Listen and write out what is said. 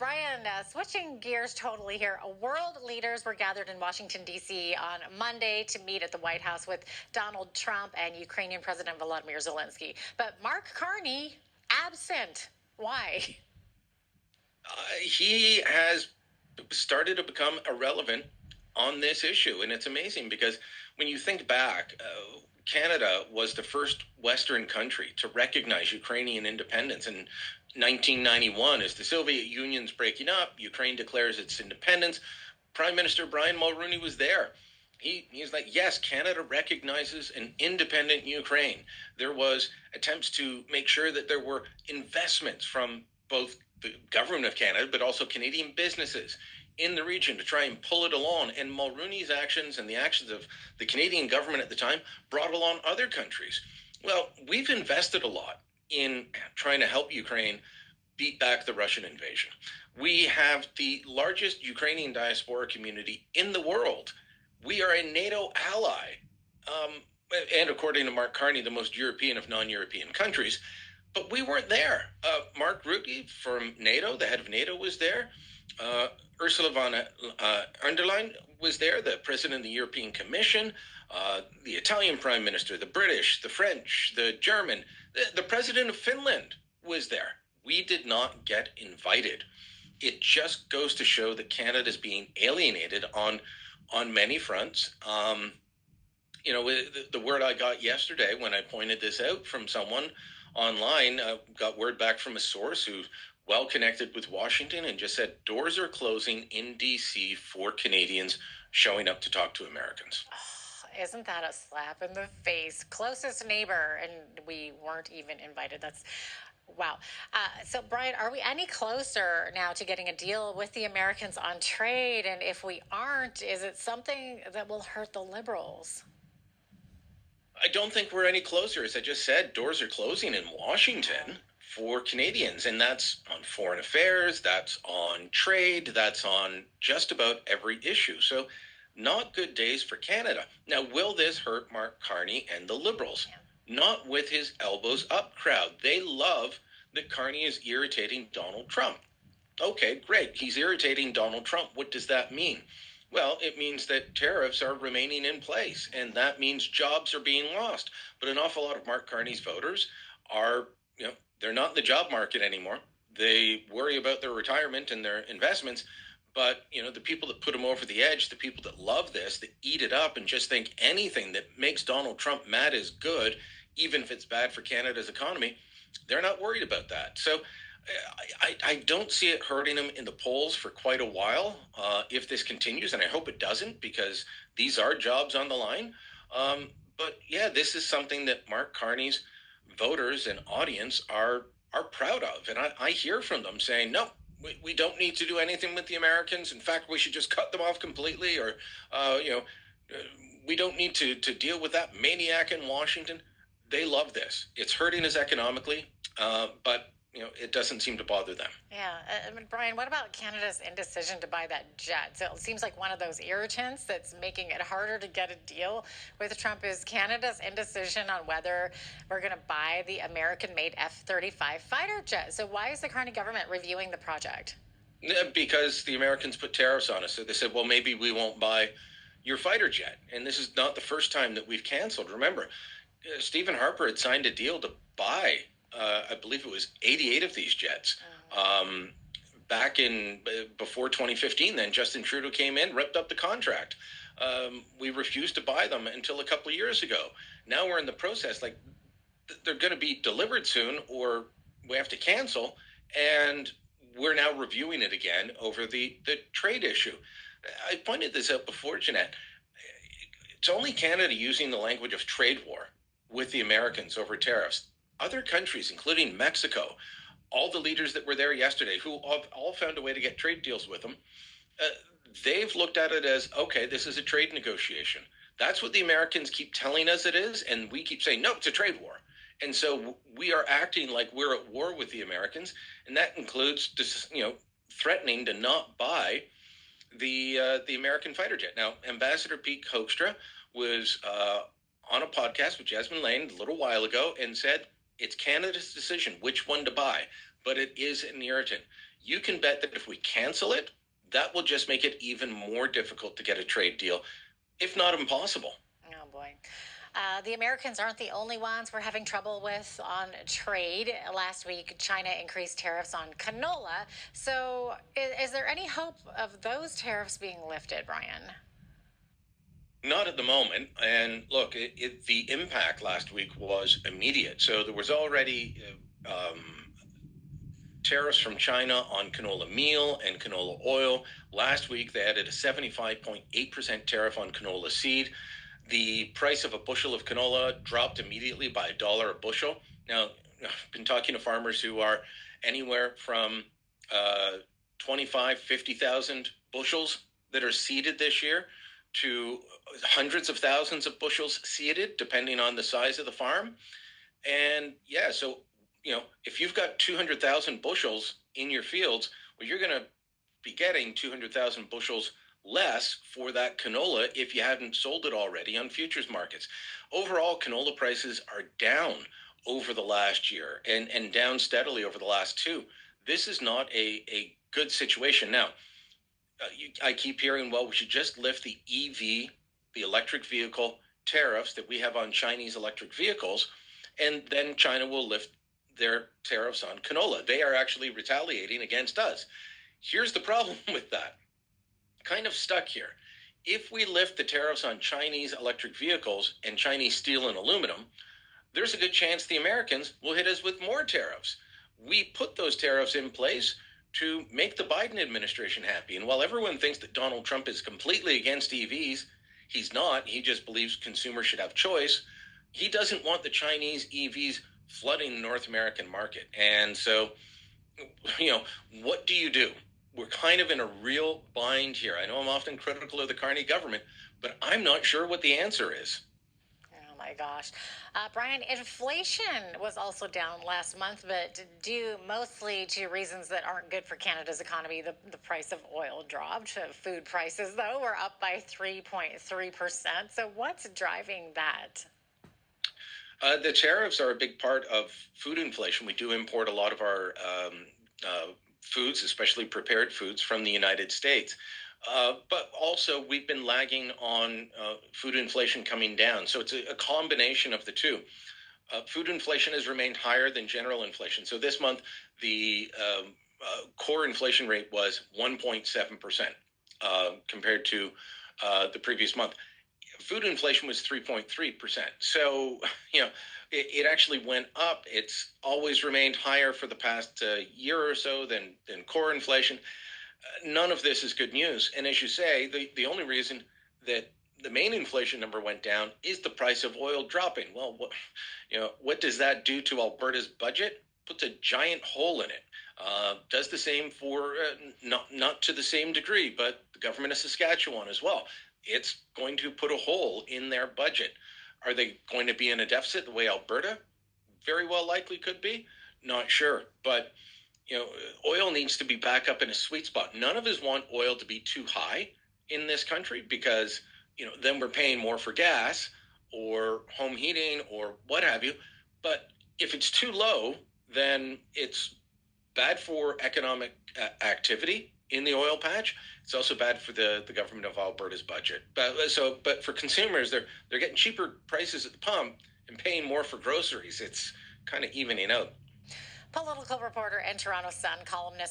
Brian, switching gears totally here. World leaders were gathered in Washington, D.C. on Monday to meet at the White House with Donald Trump and Ukrainian President Volodymyr Zelensky. But Mark Carney, absent. Why? He has started to become irrelevant on this issue. And it's amazing because when you think back, Canada was the first Western country to recognize Ukrainian independence in 1991. As the Soviet Union's breaking up, Ukraine declares its independence. Prime Minister Brian Mulroney was there. He's like, yes, Canada recognizes an independent Ukraine. There was attempts to make sure that there were investments from both the government of Canada, but also Canadian businesses in the region to try and pull it along. And Mulroney's actions and the actions of the Canadian government at the time brought along other countries. Well, we've invested a lot in trying to help Ukraine beat back the Russian invasion. We have the largest Ukrainian diaspora community in the world. We are a NATO ally. And according to Mark Carney, the most European of non-European countries. But we weren't there. Mark Rutte from NATO, the head of NATO, was there. Ursula von der Leyen was there, the president of the European Commission, the Italian prime minister, the British, the French, the German, the president of Finland was there. We did not get invited. It just goes to show that Canada is being alienated on many fronts. The word I got yesterday when I pointed this out from someone online, got word back from a source who's well connected with Washington and just said doors are closing in D.C. for Canadians showing up to talk to Americans. Oh, isn't that a slap in the face? Closest neighbor, and we weren't even invited. That's wow. So, Brian, are we any closer now to getting a deal with the Americans on trade? And if we aren't, is it something that will hurt the Liberals? I don't think we're any closer. As I just said, doors are closing in Washington for Canadians, and that's on foreign affairs, that's on trade, that's on just about every issue. So not good days for Canada. Now, will this hurt Mark Carney and the Liberals? Yeah. Not with his elbows up crowd. They love that Carney is irritating Donald Trump. Okay, great. He's irritating Donald Trump. What does that mean? Well, it means that tariffs are remaining in place, and that means jobs are being lost. But an awful lot of Mark Carney's voters are, they're not in the job market anymore. They worry about their retirement and their investments. But, the people that put them over the edge, the people that love this, that eat it up and just think anything that makes Donald Trump mad is good, even if it's bad for Canada's economy, they're not worried about that. So I don't see it hurting him in the polls for quite a while if this continues, and I hope it doesn't, because these are jobs on the line. But yeah, this is something that Mark Carney's voters and audience are proud of, and I hear from them saying, no, we don't need to do anything with the Americans. In fact, we should just cut them off completely, or we don't need to deal with that maniac in Washington. They love this. It's hurting us economically, but it doesn't seem to bother them. Yeah. Brian, what about Canada's indecision to buy that jet? So it seems like one of those irritants that's making it harder to get a deal with Trump is Canada's indecision on whether we're going to buy the American-made F-35 fighter jet. So why is the Carney government reviewing the project? Because the Americans put tariffs on us. So they said, well, maybe we won't buy your fighter jet. And this is not the first time that we've canceled. Remember, Stephen Harper had signed a deal to buy I believe it was 88 of these jets. Back in before 2015, then Justin Trudeau came in, ripped up the contract. We refused to buy them until a couple of years ago. Now we're in the process, like they're going to be delivered soon, or we have to cancel, and we're now reviewing it again over the trade issue. I pointed this out before, Jeanette. It's only Canada using the language of trade war with the Americans over tariffs. Other countries, including Mexico, all the leaders that were there yesterday, who have all found a way to get trade deals with them, they've looked at it as, okay, this is a trade negotiation. That's what the Americans keep telling us it is, and we keep saying, no, it's a trade war. And so we are acting like we're at war with the Americans, and that includes threatening to not buy the American fighter jet. Now, Ambassador Pete Hoekstra was on a podcast with Jasmine Lane a little while ago and said, it's Canada's decision which one to buy, but it is an irritant. You can bet that if we cancel it, that will just make it even more difficult to get a trade deal, if not impossible. Oh boy. The Americans aren't the only ones we're having trouble with on trade. Last week, China increased tariffs on canola. So, is there any hope of those tariffs being lifted, Brian? Not at the moment. And look, the impact last week was immediate. So there was already tariffs from China on canola meal and canola oil. Last week, they added a 75.8% tariff on canola seed. The price of a bushel of canola dropped immediately by $1 a bushel. Now, I've been talking to farmers who are anywhere from 25, 50,000 bushels that are seeded this year to hundreds of thousands of bushels seeded, depending on the size of the farm. And yeah, so if you've got 200,000 bushels in your fields, well, you're going to be getting 200,000 bushels less for that canola if you hadn't sold it already on futures markets. Overall, canola prices are down over the last year and down steadily over the last two. This is not a good situation. Now, I keep hearing, well, we should just lift the EV, the electric vehicle tariffs that we have on Chinese electric vehicles, and then China will lift their tariffs on canola. They are actually retaliating against us. Here's the problem with that. Kind of stuck here. If we lift the tariffs on Chinese electric vehicles and Chinese steel and aluminum, there's a good chance the Americans will hit us with more tariffs. We put those tariffs in place to make the Biden administration happy. And while everyone thinks that Donald Trump is completely against EVs, he's not. He just believes consumers should have choice. He doesn't want the Chinese EVs flooding the North American market. And so, what do you do? We're kind of in a real bind here. I know I'm often critical of the Carney government, but I'm not sure what the answer is. Oh my gosh. Brian, inflation was also down last month, but due mostly to reasons that aren't good for Canada's economy. The price of oil dropped. Food prices, though, were up by 3.3%. So, what's driving that? The tariffs are a big part of food inflation. We do import a lot of our foods, especially prepared foods, from the United States. But also, we've been lagging on food inflation coming down. So it's a combination of the two. Food inflation has remained higher than general inflation. So this month, the core inflation rate was 1.7% compared to the previous month. Food inflation was 3.3%. So, it actually went up. It's always remained higher for the past year or so than core inflation. None of this is good news. And as you say, the only reason that the main inflation number went down is the price of oil dropping. Well, what does that do to Alberta's budget? Puts a giant hole in it. Does the same for not to the same degree, but the government of Saskatchewan as well. It's going to put a hole in their budget. Are they going to be in a deficit the way Alberta very well likely could be? Not sure. But, oil needs to be back up in a sweet spot. None of us want oil to be too high in this country because, then we're paying more for gas or home heating or what have you. But if it's too low, then it's bad for economic activity in the oil patch. It's also bad for the government of Alberta's budget. But for consumers, they're getting cheaper prices at the pump and paying more for groceries. It's kind of evening out. Political reporter and Toronto Sun columnist